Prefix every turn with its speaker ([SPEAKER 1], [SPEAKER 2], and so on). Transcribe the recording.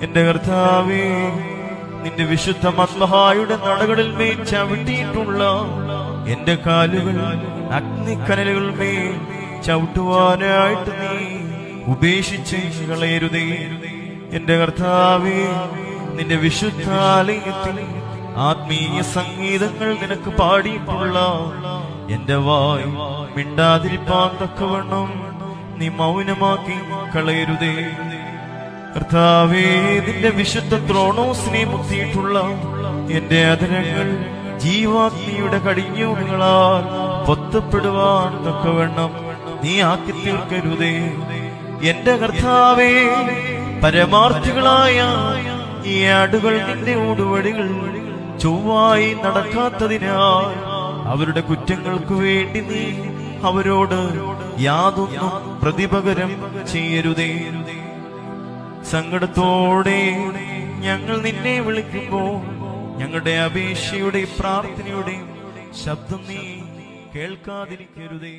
[SPEAKER 1] എന്റെ കർത്താവേ, നിന്റെ വിശുദ്ധ മദ്ബഹായുടെ നടകളിൽ മേൽ ചവിട്ടിയിട്ടുള്ള എന്റെ കാലുകൾ അഗ്നിക്കനലുകൾ മേൽ ചവിട്ടുവാനായിട്ട് നീ ഉപേക്ഷിച്ച് കളയരുതേ. എന്റെ കർത്താവേ, നിന്റെ വിശുദ്ധാലയത്തിൽ ആത്മീയ സംഗീതങ്ങൾ നിനക്ക് പാടിയിട്ടുള്ള എന്റെ വായ് മിണ്ടാതിരിപ്പാൻ തക്കവണ്ണം നീ മൗനമാക്കി കളയരുതേ. കർത്താവേ, നിന്റെ വിശുദ്ധ ത്രോണോസിനെ മുത്തിയിട്ടുള്ള എന്റെ അധരങ്ങൾ ജീവാഗ്നിയുടെ കടിഞ്ഞൂലുകളാൽ പൊത്തപ്പെടുവാൻ തക്കവണ്ണം നീ ആക്കി തീർക്കരുതേ. എന്റെ കർത്താവേ, പരമാർത്ഥികളായ ഈ ആടുകൾ നിന്റെ ഊടുവഴികൾ ചൊവ്വായി നടക്കാത്തതിനാൽ അവരുടെ കുറ്റങ്ങൾക്ക് വേണ്ടി നീ അവരോട് യാതൊന്നും പ്രതിപകരം ചെയ്യരുതേ. സങ്കടത്തോടെ ഞങ്ങൾ നിന്നെ വിളിക്കുമ്പോൾ ഞങ്ങളുടെ അപേക്ഷയുടെ പ്രാർത്ഥനയുടെ ശബ്ദം നീ കേൾക്കാതിരിക്കരുതേ.